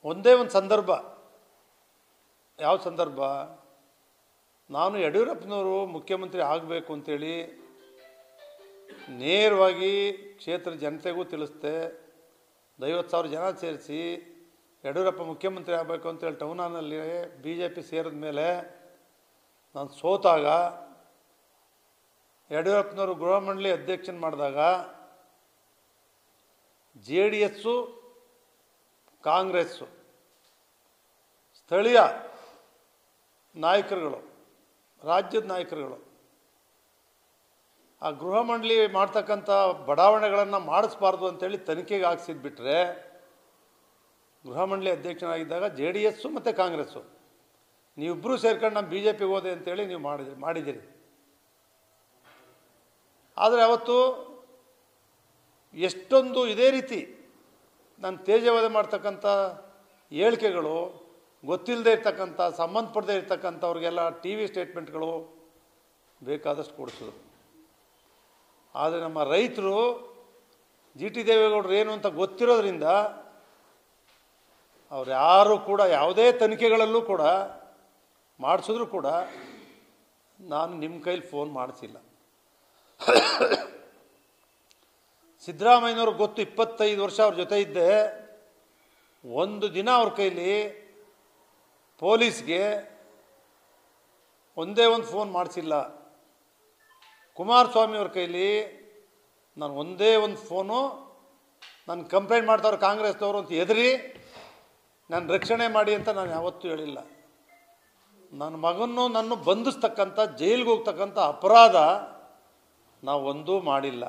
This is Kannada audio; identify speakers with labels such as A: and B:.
A: ಒಂದೇ ಒಂದು ಸಂದರ್ಭ, ಯಾವ ಸಂದರ್ಭ, ನಾನು ಯಡಿಯೂರಪ್ಪನವರು ಮುಖ್ಯಮಂತ್ರಿ ಆಗಬೇಕು ಅಂತೇಳಿ ನೇರವಾಗಿ ಕ್ಷೇತ್ರದ ಜನತೆಗೂ ತಿಳಿಸ್ದೆ. 50,000 ಜನ ಸೇರಿಸಿ ಯಡಿಯೂರಪ್ಪ ಮುಖ್ಯಮಂತ್ರಿ ಆಗಬೇಕು ಅಂತೇಳಿ ಟೌನ್ ಹಾಲ್ನಲ್ಲಿ BJP ಸೇರಿದ ಮೇಲೆ ನಾನು ಸೋತಾಗ ಯಡಿಯೂರಪ್ಪನವರು ಗೃಹ ಮಂಡಳಿ ಅಧ್ಯಕ್ಷನ ಮಾಡಿದಾಗ JDS ಕಾಂಗ್ರೆಸ್ಸು ಸ್ಥಳೀಯ ನಾಯಕರುಗಳು, ರಾಜ್ಯದ ನಾಯಕರುಗಳು ಆ ಗೃಹ ಮಂಡಳಿ ಮಾಡ್ತಕ್ಕಂಥ ಬಡಾವಣೆಗಳನ್ನು ಮಾಡಿಸ್ಬಾರ್ದು ಅಂತೇಳಿ ತನಿಖೆಗೆ ಹಾಕ್ಸಿದ್ಬಿಟ್ರೆ ಗೃಹ ಮಂಡಳಿ ಅಧ್ಯಕ್ಷನಾಗಿದ್ದಾಗ JDS ಮತ್ತು ಕಾಂಗ್ರೆಸ್ಸು ನೀವಿಬ್ಬರೂ ಸೇರ್ಕೊಂಡು ನಮ್ಮ BJPಗೆ ಹೋದೆ ಅಂತೇಳಿ ನೀವು ಮಾಡಿದ್ದೀರಿ. ಆದರೆ ಅವತ್ತು ಎಷ್ಟೊಂದು ಇದೇ ರೀತಿ ನಾನು ತೇಜವಧೆ ಮಾಡ್ತಕ್ಕಂಥ ಹೇಳಿಕೆಗಳು, ಗೊತ್ತಿಲ್ಲದೆ ಇರ್ತಕ್ಕಂಥ ಸಂಬಂಧಪಡದೇ ಇರ್ತಕ್ಕಂಥವ್ರಿಗೆಲ್ಲ TV ಸ್ಟೇಟ್ಮೆಂಟ್ಗಳು ಬೇಕಾದಷ್ಟು ಕೊಡಿಸಿದ್ರು. ಆದರೆ ನಮ್ಮ ರೈತರು GT ದೇವೇಗೌಡರು ಏನು ಅಂತ ಗೊತ್ತಿರೋದ್ರಿಂದ ಅವ್ರು ಯಾರೂ ಕೂಡ ಯಾವುದೇ ತನಿಖೆಗಳಲ್ಲೂ ಕೂಡ ಮಾಡಿಸಿದ್ರು ಕೂಡ ನಾನು ನಿಮ್ಮ ಕೈಲಿ ಫೋನ್ ಮಾಡಿಸಿಲ್ಲ. ಸಿದ್ದರಾಮಯ್ಯನವ್ರು ಗೊತ್ತು, 25 ವರ್ಷ ಅವ್ರ ಜೊತೆ ಇದ್ದೆ. ಒಂದು ದಿನ ಅವ್ರ ಕೈಲಿ ಪೊಲೀಸ್ಗೆ ಒಂದೇ ಒಂದು ಫೋನ್ ಮಾಡಿಸಿಲ್ಲ. ಕುಮಾರಸ್ವಾಮಿ ಅವ್ರ ಕೈಲಿ ನಾನು ಒಂದೇ ಒಂದು ಫೋನು, ನಾನು ಕಂಪ್ಲೇಂಟ್ ಮಾಡ್ತಾವ್ರು ಕಾಂಗ್ರೆಸ್ನವರು ಅಂತ ಎದುರಿ ನಾನು ರಕ್ಷಣೆ ಮಾಡಿ ಅಂತ ನಾನು ಯಾವತ್ತೂ ಹೇಳಿಲ್ಲ. ನನ್ನ ಮಗನ್ನು ನನ್ನ ಬಂಧಿಸ್ತಕ್ಕಂಥ ಜೈಲಿಗೆ ಹೋಗ್ತಕ್ಕಂಥ ಅಪರಾಧ ನಾವು ಒಂದೂ ಮಾಡಿಲ್ಲ.